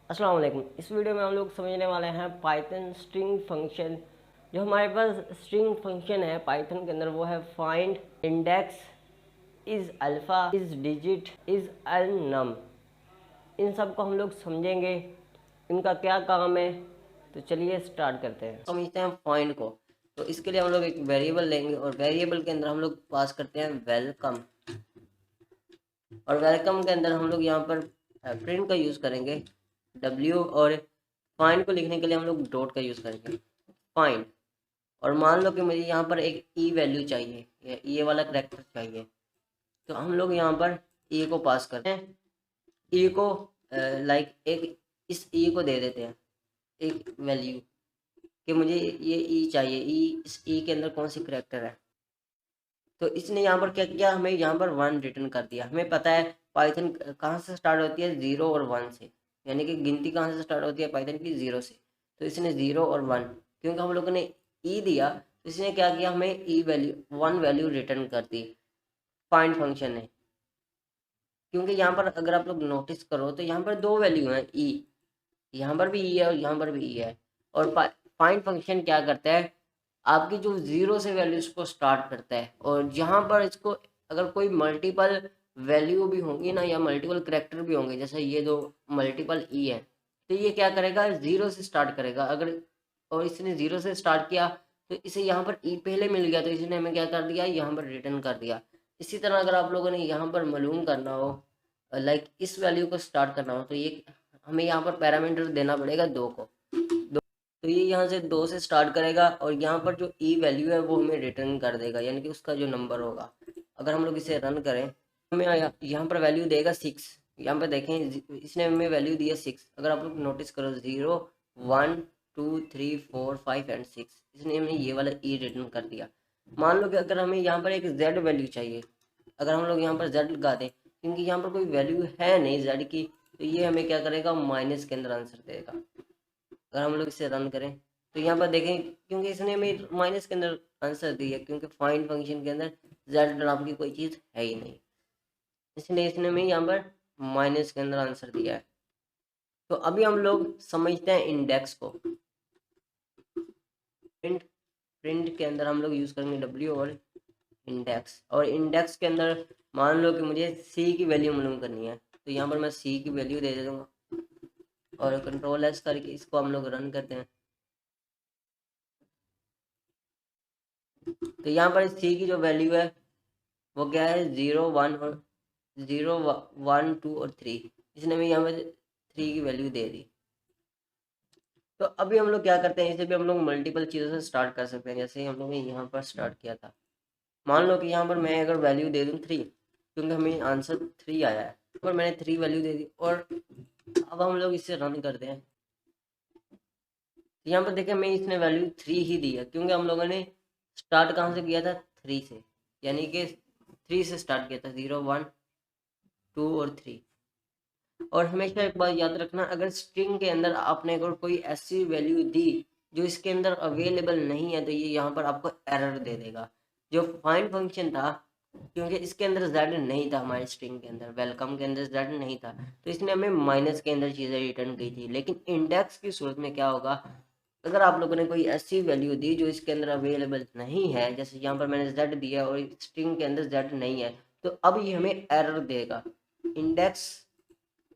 अस्सलाम वालेकुम। इस वीडियो में हम लोग समझने वाले हैं पाइथन स्ट्रिंग फंक्शन। जो हमारे पास स्ट्रिंग फंक्शन है पाइथन के अंदर वो है find, index, is alpha, is digit, is alnum. इन सब को हम लोग समझेंगे, इनका क्या काम है। तो चलिए स्टार्ट करते हैं। समझते हैं फाइंड को। तो इसके लिए हम लोग एक वेरिएबल लेंगे और वेरिएबल के अंदर हम लोग पास करते हैं वेलकम। और वेलकम के अंदर हम लोग यहाँ पर प्रिंट का यूज़ करेंगे डब्ल्यू, और फाइंड को लिखने के लिए हम लोग डॉट का यूज़ करेंगे फाइंड। और मान लो कि मुझे यहाँ पर एक ई वैल्यू चाहिए या ये वाला करेक्टर चाहिए, तो हम लोग यहाँ पर ई को पास करते हैं। ई को लाइक एक इस ई को दे देते हैं एक वैल्यू कि मुझे ये ई चाहिए। ई, इस ई के अंदर कौन सी करेक्टर है। तो इसने यहाँ पर क्या किया, हमें यहाँ पर वन रिटर्न कर दिया। हमें पता है पाइथन कहाँ से स्टार्ट होती है, जीरो और वन से, यानी कि गिनती कहाँ से स्टार्ट होती है पाइथन की, जीरो से। तो इसने जीरो और वन, क्योंकि हम लोगों ने ई दिया तो इसने क्या किया, हमें ई वैल्यू वन वैल्यू रिटर्न कर दी फाइंड फंक्शन ने। क्योंकि यहाँ पर अगर आप लोग नोटिस करो तो यहाँ पर दो वैल्यू हैं ई, यहाँ पर भी ई है और यहाँ पर भी ई है। और फाइंड फंक्शन क्या करता है, आपकी जो जीरो से वैल्यूज को स्टार्ट करता है, और जहाँ पर इसको अगर कोई मल्टीपल वैल्यू भी होंगी ना या मल्टीपल करेक्टर भी होंगे, जैसे ये दो मल्टीपल ई है, तो ये क्या करेगा, जीरो से स्टार्ट करेगा। अगर और इसने जीरो से स्टार्ट किया तो इसे यहाँ पर ई पहले मिल गया तो इसने हमें क्या कर दिया, यहाँ पर रिटर्न कर दिया। इसी तरह अगर आप लोगों ने यहाँ पर मालूम करना हो, लाइक इस वैल्यू को स्टार्ट करना हो, तो ये हमें यहाँ पर पैरामीटर देना पड़ेगा दो को। तो ये यहाँ से दो से स्टार्ट करेगा और यहाँ पर जो ई वैल्यू है वो हमें रिटर्न कर देगा, यानी कि उसका जो नंबर होगा। अगर हम लोग इसे रन करें, हमें यहाँ पर वैल्यू देगा सिक्स। यहाँ पर देखें इसने हमें वैल्यू दी है सिक्स। अगर आप लोग नोटिस करो, zero, one, two, three, four, five and six, इसने हमें ये वाला ई रिटर्न कर दिया। मान लो कि अगर हमें यहाँ पर एक जेड वैल्यू चाहिए, अगर हम लोग यहाँ पर जेड लगा दें, क्योंकि यहाँ पर कोई वैल्यू है नहीं जेड की, तो ये हमें क्या करेगा, माइनस के अंदर आंसर देगा। अगर हम लोग इसे रन करें तो यहाँ पर देखें, क्योंकि इसने हमें माइनस के अंदर आंसर दिया, क्योंकि फाइंड फंक्शन के अंदर जेड नाम की कोई चीज़ है ही नहीं, इसलिए इसने हमें यहाँ पर माइनस के अंदर आंसर दिया है। तो अभी हम लोग समझते हैं इंडेक्स को। प्रिंट प्रिंट के अंदर हम लोग यूज़ करेंगे डब्ल्यू और इंडेक्स। और इंडेक्स के अंदर मान लो कि मुझे सी की वैल्यू मालूम करनी है, तो यहाँ पर मैं सी की वैल्यू दे दूँगा और कंट्रोल एस करके इसको हम लोग रन करते हैं। तो यहाँ पर सी की जो वैल्यू है वो क्या है, जीरो, वन और जीरो, वन, टू और थ्री। इसने हमें यहाँ पर थ्री की वैल्यू दे दी। तो अभी हम लोग क्या करते हैं, इसे भी हम लोग मल्टीपल चीज़ों से स्टार्ट कर सकते हैं। जैसे हम लोग ने यहाँ पर स्टार्ट किया था, मान लो कि यहाँ पर मैं अगर वैल्यू दे दूँ थ्री, क्योंकि हमें आंसर थ्री आया है, पर मैंने थ्री वैल्यू दे दी। और अब हम लोग इसे रन करते हैं, तो यहाँ पर देखें मैं इसने वैल्यू थ्री ही दी है, क्योंकि हम लोगों ने स्टार्ट कहाँ से किया था, थ्री से, यानी कि थ्री से स्टार्ट किया था, जीरो, वन, टू और थ्री। और हमेशा एक बात याद रखना, अगर स्ट्रिंग के अंदर आपने अगर कोई ऐसी वैल्यू दी जो इसके अंदर अवेलेबल नहीं है, तो ये यहाँ पर आपको एरर दे देगा। जो फाइंड फंक्शन था, क्योंकि इसके अंदर जेड नहीं था, हमारे स्ट्रिंग के अंदर वेलकम के अंदर जेड नहीं था, तो इसने हमें माइनस के अंदर चीज़ें रिटर्न की थी। लेकिन इंडेक्स की सूरत में क्या होगा, अगर आप लोगों ने कोई ऐसी वैल्यू दी जो इसके अंदर अवेलेबल नहीं है, जैसे यहाँ पर मैंने जेड दिया और स्ट्रिंग के अंदर जेड नहीं है, तो अब ये हमें एरर देगा। इंडेक्स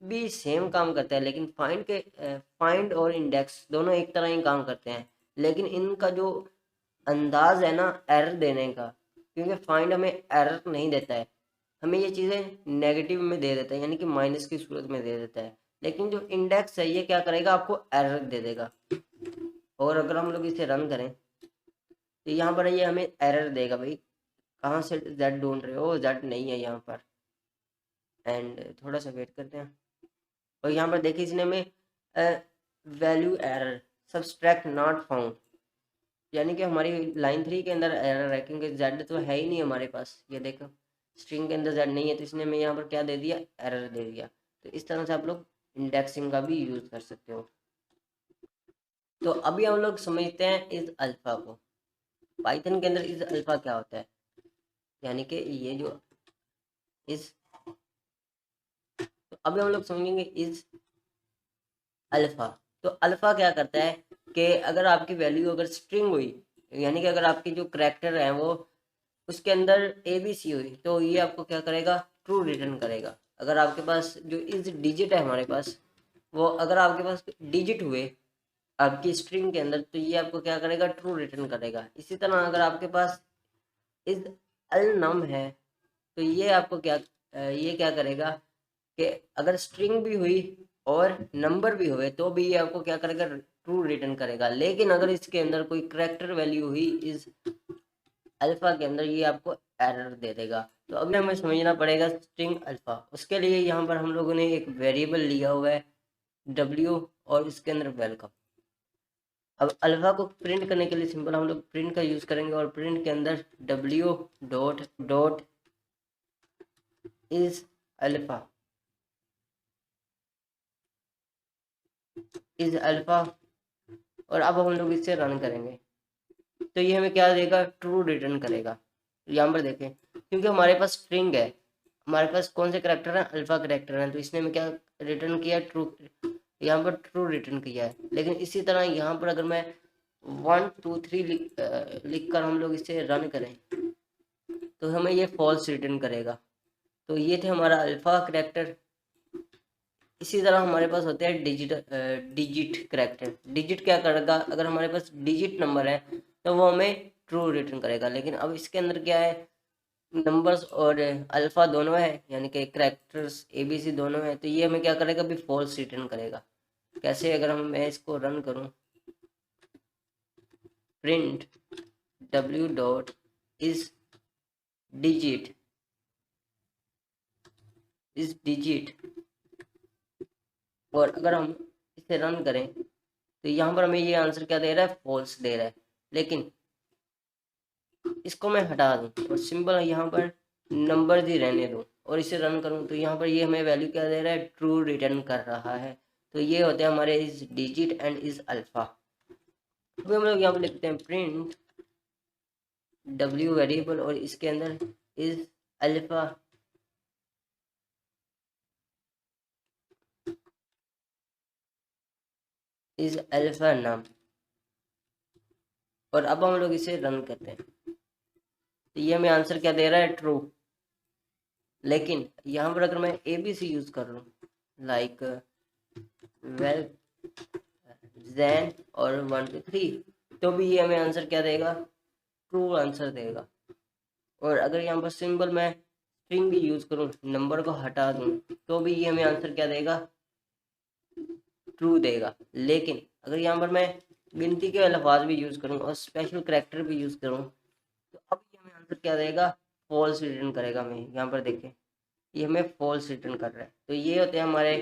भी सेम काम करता है, लेकिन फाइंड और इंडेक्स दोनों एक तरह ही काम करते हैं, लेकिन इनका जो अंदाज है ना एरर देने का, क्योंकि फाइंड हमें एरर नहीं देता है, हमें ये चीज़ें नेगेटिव में दे देता है, यानी कि माइनस की सूरत में दे देता है। लेकिन जो इंडेक्स है ये क्या करेगा, आपको एरर दे देगा। और अगर हम लोग इसे रन करें तो यहाँ पर ये हमें एरर देगा, भाई कहाँ से जेड ढूंढ रहे हो, जेड नहीं है यहाँ पर। एंड थोड़ा सा वेट करते हैं, और यहाँ पर देखिए इसने हमें value error subtract not found, यानी कि हमारी लाइन थ्री के अंदर एरर है, क्योंकि जेड तो है ही नहीं हमारे पास। ये देखो स्ट्रिंग के अंदर जेड नहीं है, तो इसने हमें यहाँ पर क्या दे दिया, एरर दे दिया। तो इस तरह से आप लोग इंडेक्सिंग का भी यूज़ कर सकते हो। तो अभी हम लोग समझते हैं इस अल्फ़ा को। पाइथन के अंदर इस अल्फ़ा क्या होता है, यानी कि ये जो इस, तो अभी हम लोग समझेंगे इस अल्फा। तो अल्फा क्या करता है कि अगर आपकी वैल्यू अगर स्ट्रिंग हुई, यानी कि अगर आपकी जो करैक्टर है वो उसके अंदर ए बी सी हुई, तो ये आपको क्या करेगा, ट्रू रिटर्न करेगा। अगर आपके पास जो इस डिजिट है हमारे पास, वो अगर आपके पास डिजिट हुए आपकी स्ट्रिंग के अंदर, तो ये आपको क्या करेगा, ट्रू रिटर्न करेगा। इसी तरह अगर आपके पास इस अल नम है, तो ये आपको क्या ये क्या करेगा कि अगर स्ट्रिंग भी हुई और नंबर भी हुए तो भी ये आपको क्या करेगा, ट्रू रिटर्न करेगा। लेकिन अगर इसके अंदर कोई करेक्टर वैल्यू हुई इस अल्फा के अंदर, ये आपको एरर दे देगा। तो अब हमें समझना पड़ेगा स्ट्रिंग अल्फा। उसके लिए यहाँ पर हम लोगों ने एक वेरिएबल लिया हुआ है डब्ल्यू, और इसके अंदर वेलकम। अब अल्फा को प्रिंट करने के लिए सिंपल हम लोग प्रिंट का यूज करेंगे, और प्रिंट के अंदर W dot dot is alpha, is alpha. और अब हम लोग इससे रन करेंगे तो ये हमें क्या देगा, ट्रू रिटर्न करेगा। यहाँ पर देखें, क्योंकि हमारे पास स्ट्रिंग है, हमारे पास कौन से करेक्टर हैं, अल्फा करेक्टर हैं, तो इसने हमें क्या रिटर्न किया, ट्रू। यहाँ पर ट्रू रिटर्न किया है। लेकिन इसी तरह यहाँ पर अगर मैं 1 2 3 लिख कर हम लोग इसे रन करें तो हमें ये फॉल्स रिटर्न करेगा। तो ये थे हमारा अल्फा करेक्टर। इसी तरह हमारे पास होते हैं डिजिट करेक्टर। डिजिट क्या करेगा, अगर हमारे पास डिजिट नंबर है तो वो हमें ट्रू रिटर्न करेगा। लेकिन अब इसके अंदर क्या है, नंबर्स और अल्फा दोनों है, यानी कि करेक्टर्स ए बी सी दोनों है, तो ये हमें क्या करेगा, अभी फॉल्स रिटर्न करेगा। कैसे, अगर मैं इसको रन करूं, print W dot is digit, is digit, और अगर हम इसे रन करें तो यहाँ पर हमें ये आंसर क्या दे रहा है, फॉल्स दे रहा है। लेकिन इसको मैं हटा दूं और सिंपल यहाँ पर नंबर ही रहने दूं और इसे रन करूं, तो यहाँ पर ये हमें वैल्यू क्या दे रहा है, ट्रू रिटर्न कर रहा है। तो ये होते हैं हमारे इस डिजिट एंड इस अल्फा। तो हम लोग यहाँ पर लिखते हैं प्रिंट डब्ल्यू वेरिएबल और इसके अंदर इज अल्फा, इज अल्फा नाम। और अब हम लोग इसे रन करते हैं तो ये हमें आंसर क्या दे रहा है, ट्रू। लेकिन यहाँ पर अगर मैं ए बी सी यूज कर लूँ, लाइक वेल जैन और 1 2 3, तो भी ये हमें आंसर क्या देगा, ट्रू आंसर देगा। और अगर यहाँ पर सिंबल मैं स्ट्रिंग भी यूज करूँ, नंबर को हटा दूँ, तो भी ये हमें आंसर क्या देगा, ट्रू देगा। लेकिन अगर यहाँ पर मैं गिनती के अल्फाज भी यूज करूँ और स्पेशल करेक्टर भी यूज करूँ, तो अब ये हमें आंसर क्या देगा, फॉल्स रिटर्न करेगा। हमें यहाँ पर देखें, ये हमें फॉल्स रिटर्न कर रहा है। तो ये होते हैं हमारे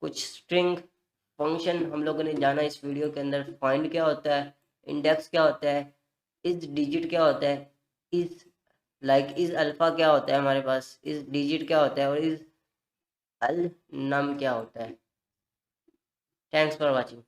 कुछ स्ट्रिंग फंक्शन। हम लोगों ने जाना इस वीडियो के अंदर, फाइंड क्या होता है, इंडेक्स क्या होता है, इस डिजिट क्या होता है, इस इस अल्फा क्या होता है हमारे पास, इस डिजिट क्या होता है, और इस अल नम क्या होता है। Thanks for watching.